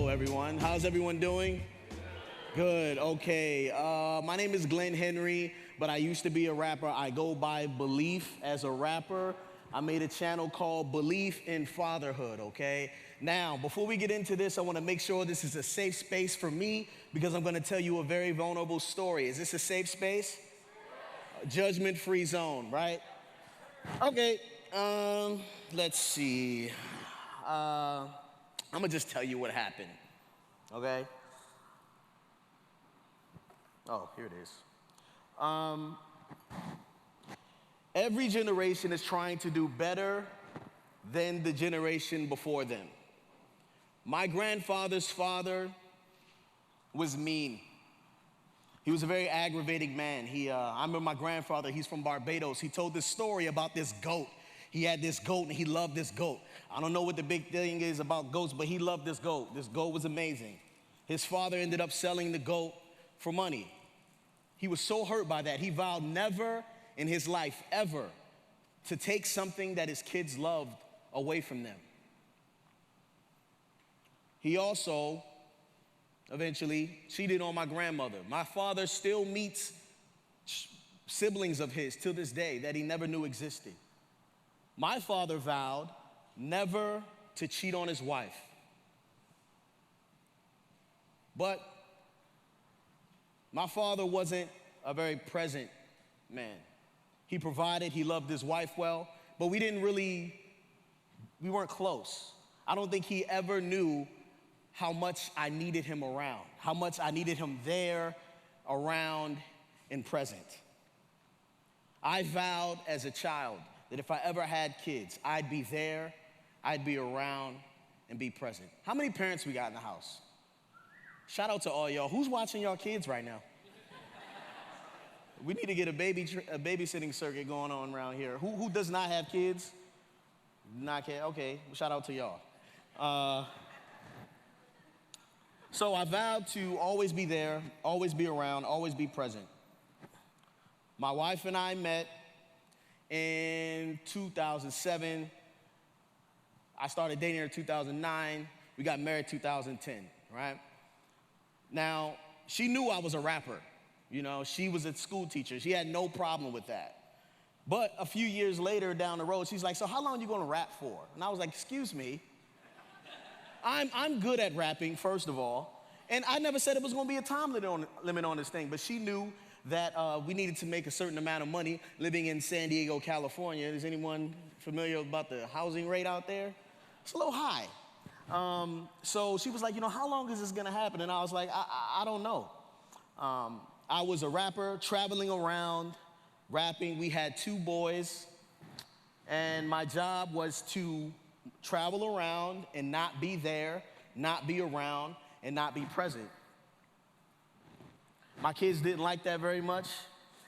Hello, everyone. How's everyone doing? Good, okay. My name is Glen Henry, but I used to be a rapper. I go by Beleaf as a rapper. I made a channel called Beleaf in Fatherhood, okay? Now, before we get into this, I want to make sure this is a safe space for me because I'm going to tell you a very vulnerable story. Is this a safe space? Judgment-free zone, right? Okay, let's see. I'm gonna just tell you what happened, okay? Oh, here it is. Every generation is trying to do better than the generation before them. My grandfather's father was mean. He was a very aggravating man. I remember my grandfather, he's from Barbados. He told this story about this goat. He had this goat and he loved this goat. I don't know what the big thing is about goats, but he loved this goat. This goat was amazing. His father ended up selling the goat for money. He was so hurt by that, he vowed never in his life, ever, to take something that his kids loved away from them. He also eventually cheated on my grandmother. My father still meets siblings of his till this day that he never knew existed. My father vowed never to cheat on his wife. But my father wasn't a very present man. He provided, he loved his wife well, but we weren't close. I don't think he ever knew how much I needed him around, how much I needed him there, around, and present. I vowed as a child that if I ever had kids, I'd be there, I'd be around, and be present. How many parents we got in the house? Shout out to all y'all. Who's watching y'all kids right now? We need to get a babysitting circuit going on around here. Who does not have kids? Okay, shout out to y'all. So I vowed to always be there, always be around, always be present. My wife and I met in 2007. I started dating her in 2009. We got married in 2010, right? Now, she knew I was a rapper. You know, she was a school teacher. She had no problem with that. But a few years later down the road, she's like, so how long are you gonna rap for? And I was like, excuse me. I'm good at rapping, first of all. And I never said it was gonna be a time limit on this thing, but she knew that we needed to make a certain amount of money living in San Diego, California. Is anyone familiar about the housing rate out there? It's a little high. So she was like, you know, how long is this gonna happen? And I was like, I don't know. I was a rapper, traveling around, rapping. We had 2 boys, and my job was to travel around and not be there, not be around, and not be present. My kids didn't like that very much,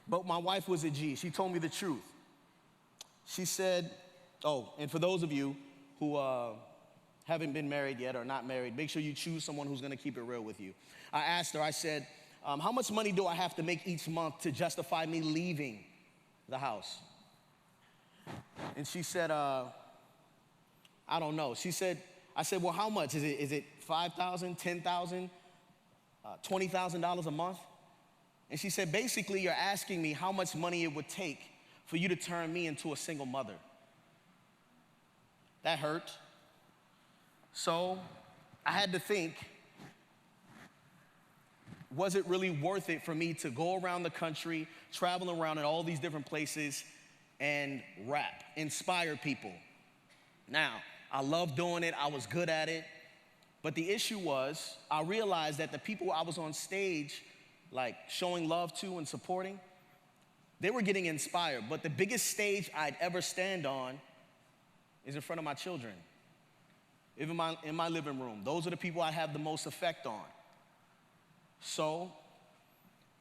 but my wife was a G. She told me the truth. She said, and for those of you who haven't been married yet or not married, make sure you choose someone who's gonna keep it real with you. I asked her, I said, how much money do I have to make each month to justify me leaving the house? And she said, I don't know. I said, well, how much? Is it $5,000, $10,000, $20,000 a month? And she said, basically, you're asking me how much money it would take for you to turn me into a single mother. That hurt. So I had to think, was it really worth it for me to go around the country, travel around in all these different places, and rap, inspire people? Now, I love doing it, I was good at it, but the issue was, I realized that the people I was on stage, like showing love to and supporting, they were getting inspired, but the biggest stage I'd ever stand on is in front of my children. Even in my living room. Those are the people I have the most effect on. So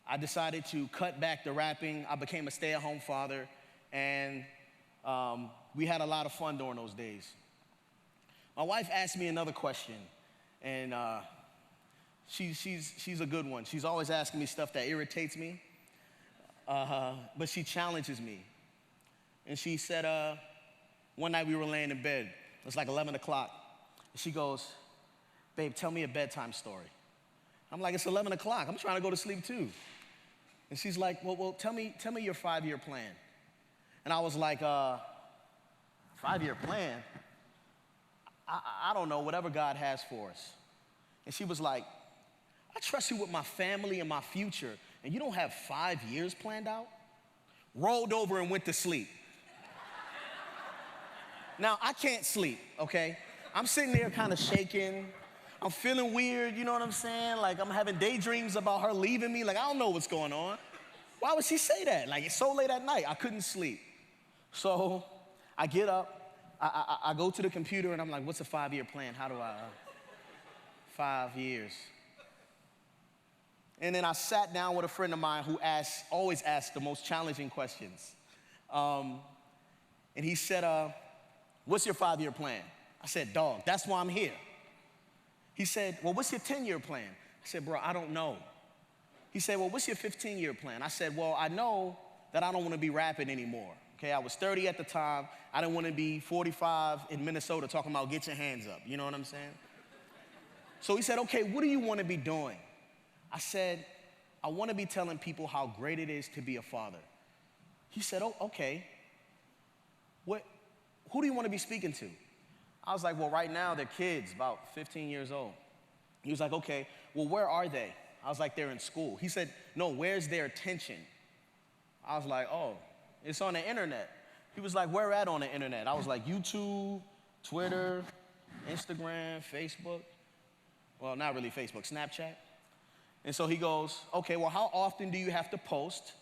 I decided to cut back the rapping. I became a stay-at-home father, and we had a lot of fun during those days. My wife asked me another question, and she's a good one. She's always asking me stuff that irritates me, but she challenges me. And she said, one night we were laying in bed. It was like 11 o'clock. She goes, babe, tell me a bedtime story. I'm like, it's 11 o'clock. I'm trying to go to sleep too. And she's like, well, tell me your 5-year plan. And I was like, 5-year plan? I don't know, whatever God has for us. And she was like, I trust you with my family and my future, and you don't have 5 years planned out? Rolled over and went to sleep. Now, I can't sleep, okay? I'm sitting there kind of shaking. I'm feeling weird, you know what I'm saying? Like, I'm having daydreams about her leaving me. Like, I don't know what's going on. Why would she say that? Like, it's so late at night, I couldn't sleep. So I get up, I go to the computer, and I'm like, what's a 5-year plan? How do I, 5 years. And then I sat down with a friend of mine who always asks the most challenging questions. And he said, what's your 5-year plan? I said, dog, that's why I'm here. He said, well, what's your 10-year plan? I said, bro, I don't know. He said, well, what's your 15-year plan? I said, well, I know that I don't want to be rapping anymore. Okay, I was 30 at the time. I didn't want to be 45 in Minnesota talking about get your hands up. You know what I'm saying? So he said, okay, what do you want to be doing? I said, I want to be telling people how great it is to be a father. He said, oh, okay. Who do you want to be speaking to? I was like, well, right now they're kids, about 15 years old. He was like, okay, well, where are they? I was like, they're in school. He said, no, where's their attention? I was like, oh, it's on the internet. He was like, where at on the internet? I was like, YouTube, Twitter, Instagram, Facebook. Well, not really Facebook, Snapchat. And so he goes, okay, well, how often do you have to post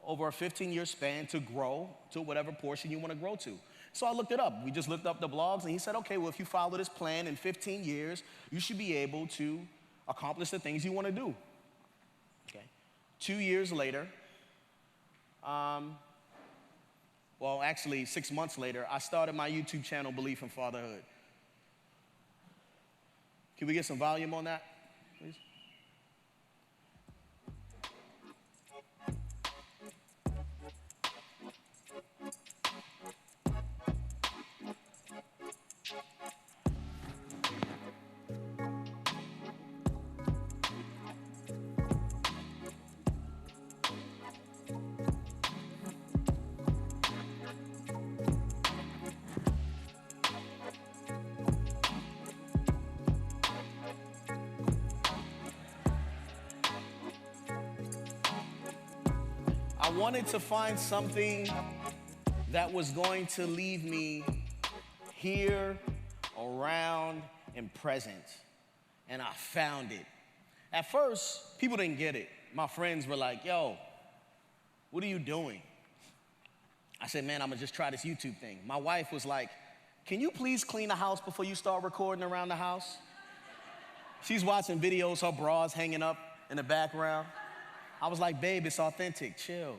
over a 15-year span to grow to whatever portion you want to grow to? So I looked it up. We just looked up the blogs, and he said, okay, well, if you follow this plan in 15 years, you should be able to accomplish the things you want to do. Okay. 2 years later, well, actually 6 months later, I started my YouTube channel, Beleaf and Fatherhood. Can we get some volume on that, please? I wanted to find something that was going to leave me here, around, and present. And I found it. At first, people didn't get it. My friends were like, yo, what are you doing? I said, man, I'm gonna just try this YouTube thing. My wife was like, can you please clean the house before you start recording around the house? She's watching videos, her bra's hanging up in the background. I was like, babe, it's authentic, chill.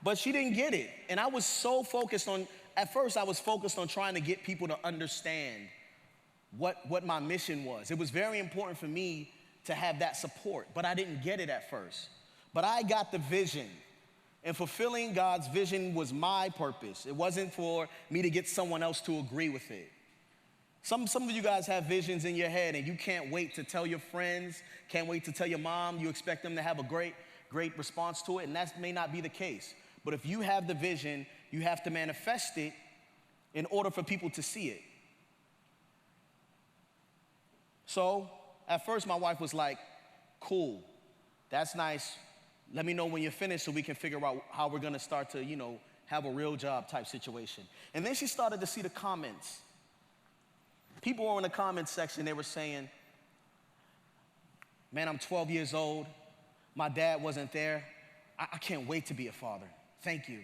But she didn't get it. And I was so focused on, at first I was focused on trying to get people to understand what my mission was. It was very important for me to have that support, but I didn't get it at first. But I got the vision, and fulfilling God's vision was my purpose. It wasn't for me to get someone else to agree with it. Some of you guys have visions in your head, and you can't wait to tell your friends, can't wait to tell your mom. You expect them to have a great response to it, and that may not be the case. But if you have the vision, you have to manifest it in order for people to see it. So at first, my wife was like, cool, that's nice. Let me know when you're finished so we can figure out how we're gonna start to, have a real job type situation. And then she started to see the comments. People were in the comments section, they were saying, man, I'm 12 years old. My dad wasn't there. I can't wait to be a father. Thank you.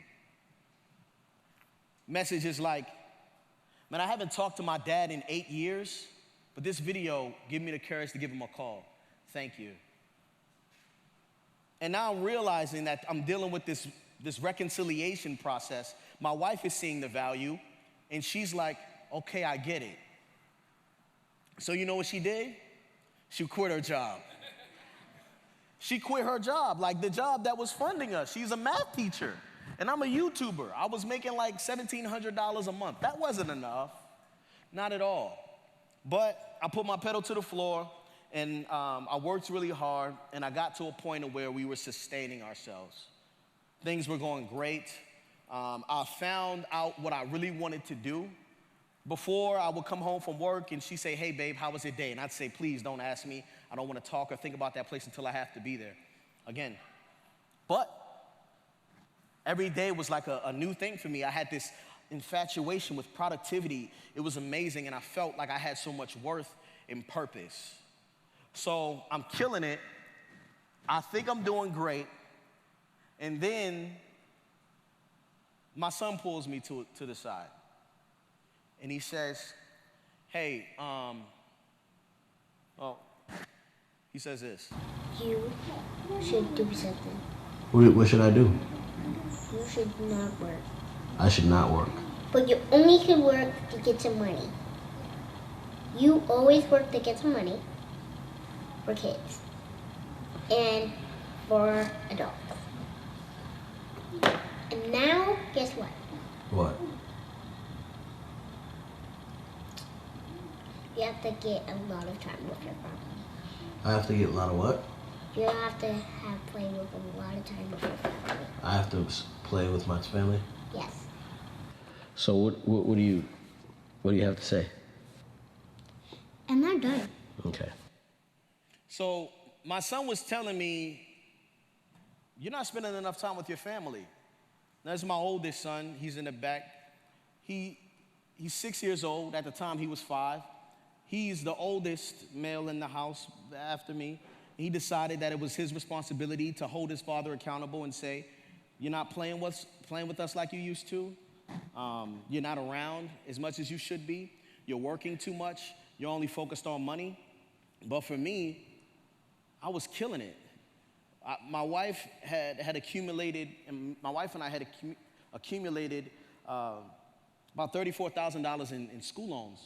Messages like, man, I haven't talked to my dad in 8 years, but this video gave me the courage to give him a call. Thank you. And now I'm realizing that I'm dealing with this reconciliation process. My wife is seeing the value, and she's like, okay, I get it. So you know what she did? She quit her job. She quit her job, like the job that was funding us. She's a math teacher, and I'm a YouTuber. I was making like $1,700 a month. That wasn't enough. Not at all. But I put my pedal to the floor, and I worked really hard, and I got to a point of where we were sustaining ourselves. Things were going great. I found out what I really wanted to do. Before, I would come home from work, and she'd say, hey, babe, how was your day? And I'd say, please don't ask me. I don't want to talk or think about that place until I have to be there again. But every day was like a new thing for me. I had this infatuation with productivity. It was amazing, and I felt like I had so much worth and purpose. So I'm killing it. I think I'm doing great. And then my son pulls me to the side. And he says, hey, he says this. You should do something. What should I do? You should not work. I should not work. But you only can work to get some money. You always work to get some money for kids and for adults. And now, guess what? What? You have to get a lot of time with your family. I have to get a lot of what? You have to play with a lot of time with your family. I have to play with my family? Yes. So what do you have to say? I'm not done. Okay. So my son was telling me, you're not spending enough time with your family. That's my oldest son. He's in the back. He's 6 years old. At the time, he was 5. He's the oldest male in the house after me. He decided that it was his responsibility to hold his father accountable and say, you're not playing with us like you used to. You're not around as much as you should be. You're working too much. You're only focused on money. But for me, I was killing it. My wife had accumulated, and my wife and I had accumulated about $34,000 in school loans.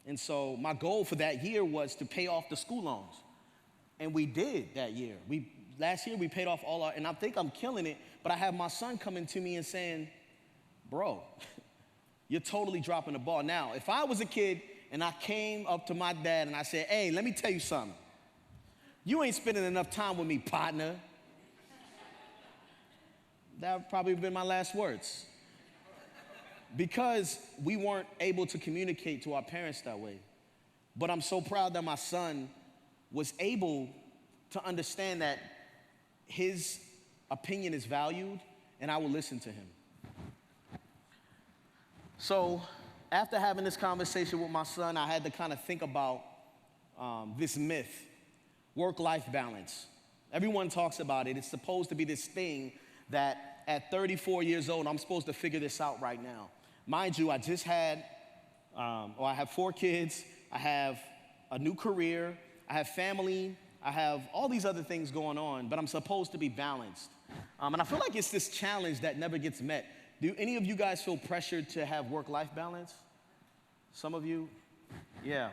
And so my goal for that year was to pay off the school loans. And we did that year. Last year we paid off all our, and I think I'm killing it, but I have my son coming to me and saying, bro, you're totally dropping the ball. Now, if I was a kid and I came up to my dad and I said, hey, let me tell you something. You ain't spending enough time with me, partner. That would probably have been my last words. Because we weren't able to communicate to our parents that way. But I'm so proud that my son was able to understand that his opinion is valued and I will listen to him. So after having this conversation with my son, I had to kind of think about this myth, work-life balance. Everyone talks about it. It's supposed to be this thing that at 34 years old, I'm supposed to figure this out right now. Mind you, I have 4 kids, I have a new career, I have family, I have all these other things going on, but I'm supposed to be balanced. And I feel like it's this challenge that never gets met. Do any of you guys feel pressured to have work-life balance? Some of you? Yeah.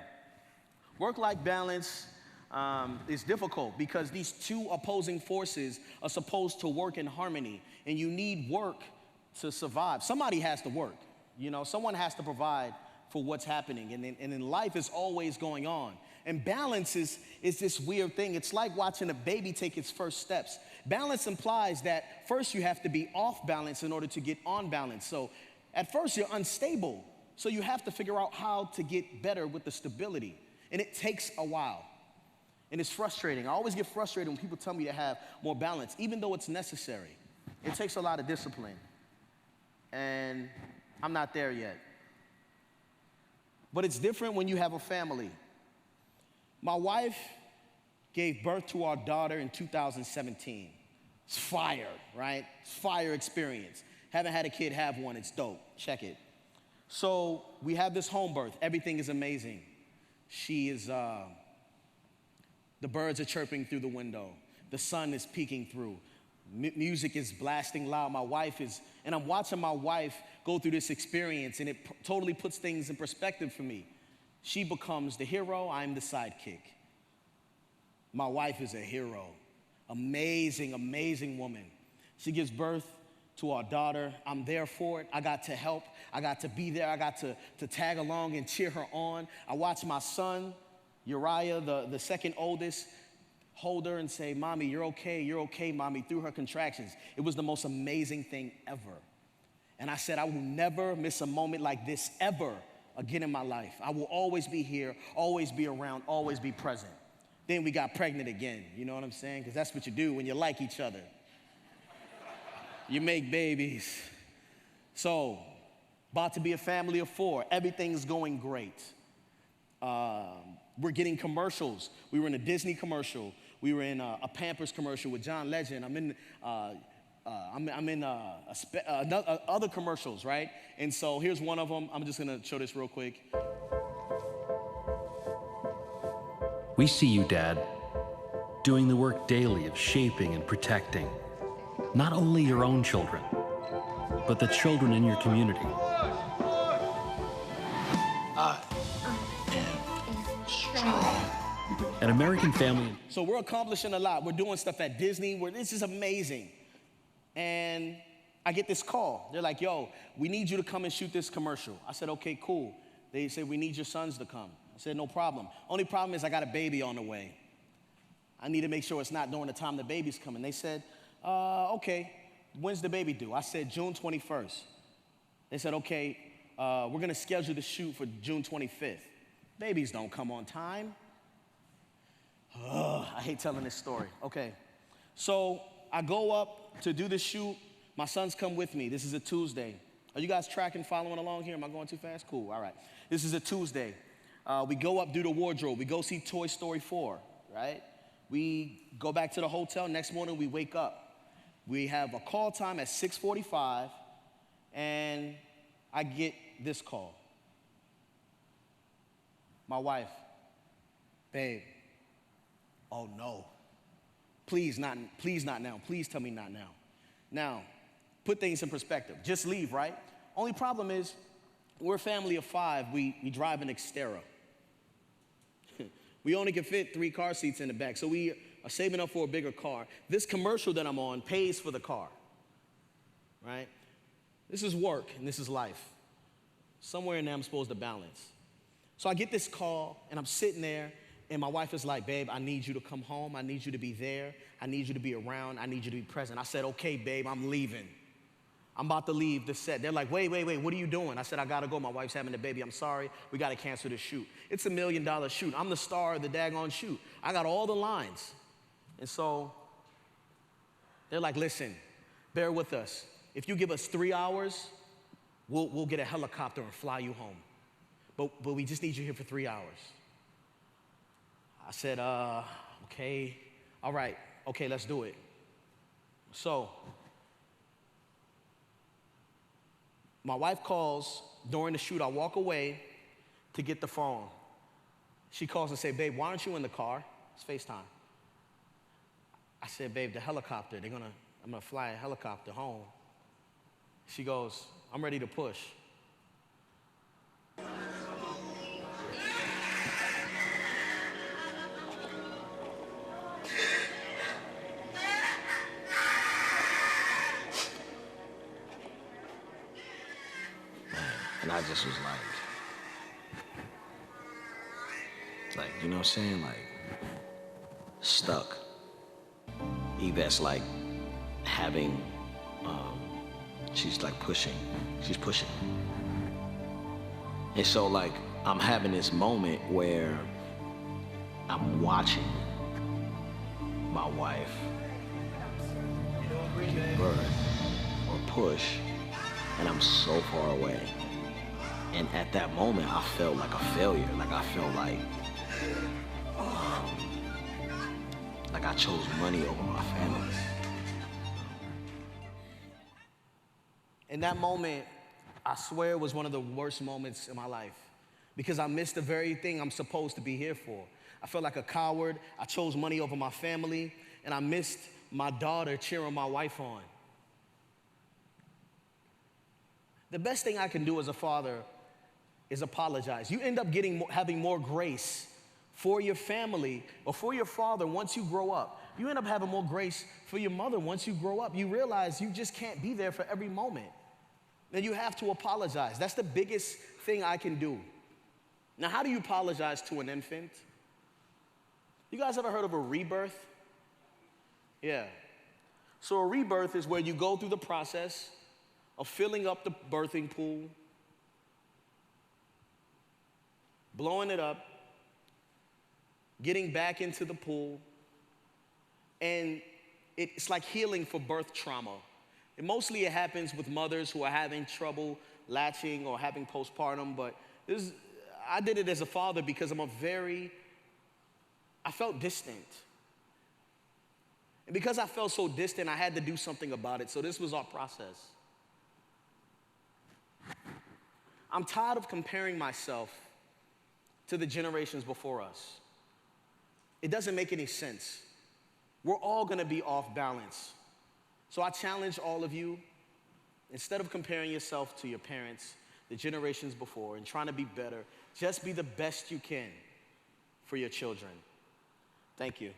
Work-life balance is difficult because these two opposing forces are supposed to work in harmony, and you need work to survive. Somebody has to work. You know, someone has to provide for what's happening, and in life is always going on. And balance is this weird thing. It's like watching a baby take its first steps. Balance implies that first you have to be off balance in order to get on balance. So at first you're unstable, so you have to figure out how to get better with the stability. And it takes a while. And it's frustrating. I always get frustrated when people tell me to have more balance, even though it's necessary. It takes a lot of discipline. And I'm not there yet. But it's different when you have a family. My wife gave birth to our daughter in 2017. It's fire, right? It's fire experience. Haven't had a kid have one, it's dope. Check it. So we have this home birth. Everything is amazing. She is, the birds are chirping through the window. The sun is peeking through. Music is blasting loud. My wife is, and I'm watching my wife go through this experience, and it totally puts things in perspective for me. She becomes the hero, I'm the sidekick. My wife is a hero. Amazing, amazing woman. She gives birth to our daughter. I'm there for it. I got to help. I got to be there. I got to tag along and cheer her on. I watched my son, Uriah, the second oldest, hold her and say, Mommy, you're okay, Mommy, through her contractions. It was the most amazing thing ever. And I said, I will never miss a moment like this ever again in my life. I will always be here, always be around, always be present. Then we got pregnant again, you know what I'm saying? Because that's what you do when you like each other. You make babies. So, about to be a family of 4. Everything's going great. We're getting commercials. We were in a Disney commercial. We were in a Pampers commercial with John Legend. I'm in other commercials, right? And so here's one of them. I'm just gonna show this real quick. We see you, Dad, doing the work daily of shaping and protecting not only your own children, but the children in your community. An American family. So we're accomplishing a lot. We're doing stuff at Disney. This is amazing. And I get this call. They're like, yo, we need you to come and shoot this commercial. I said, okay, cool. They said, we need your sons to come. I said, no problem. Only problem is I got a baby on the way. I need to make sure it's not during the time the baby's coming. They said, okay, when's the baby due? I said, June 21st. They said, okay, we're gonna schedule the shoot for June 25th. Babies don't come on time. I hate telling this story. Okay, so I go up to do the shoot. My sons come with me. This is a Tuesday. Are you guys tracking, following along here? Am I going too fast? Cool, all right. This is a Tuesday. We go up, do the wardrobe. We go see Toy Story 4, right? We go back to the hotel. Next morning, we wake up. We have a call time at 6:45, and I get this call. My wife, babe, oh no, please not now. Please tell me not now. Now, put things in perspective. Just leave, right? Only problem is, we're a family of 5. We drive an Xterra. We only can fit 3 car seats in the back, so we are saving up for a bigger car. This commercial that I'm on pays for the car, right? This is work and this is life. Somewhere in there I'm supposed to balance. So I get this call and I'm sitting there and my wife is like, babe, I need you to come home. I need you to be there. I need you to be around. I need you to be present. I said, okay, babe, I'm leaving. I'm about to leave the set. They're like, wait, what are you doing? I said, I gotta go. My wife's having a baby. I'm sorry. We gotta cancel the shoot. It's $1 million shoot. I'm the star of the daggone shoot. I got all the lines. And so they're like, listen, bear with us. If you give us 3 hours, we'll get a helicopter and fly you home. But we just need you here for 3 hours. I said, okay, all right, okay, let's do it. So my wife calls during the shoot. I walk away to get the phone. She calls and says, babe, why aren't you in the car? It's FaceTime. I said, babe, the helicopter, I'm gonna fly a helicopter home. She goes, I'm ready to push. And I just was like, you know what I'm saying? Like, stuck. Yvette's like having, she's like pushing. She's pushing. And so like, I'm having this moment where I'm watching my wife give birth or push, and I'm so far away. And at that moment, I felt like a failure. Like I felt like I chose money over my family. In that moment, I swear it was one of the worst moments in my life because I missed the very thing I'm supposed to be here for. I felt like a coward. I chose money over my family, and I missed my daughter cheering my wife on. The best thing I can do as a father is apologize. You end up having more grace for your family or for your father once you grow up you end up having more grace for your mother once you grow up. You realize you just can't be there for every moment. And you have to apologize. That's the biggest thing I can do. Now, how do you apologize to an infant? You guys ever heard of a rebirth? Yeah. So a rebirth is where you go through the process of filling up the birthing pool, blowing it up, getting back into the pool, and it's like healing for birth trauma. And mostly it happens with mothers who are having trouble latching or having postpartum, but I did it as a father because I felt distant. And because I felt so distant, I had to do something about it. So this was our process. I'm tired of comparing myself to the generations before us. It doesn't make any sense. We're all gonna be off balance. So I challenge all of you, instead of comparing yourself to your parents, the generations before, and trying to be better, just be the best you can for your children. Thank you.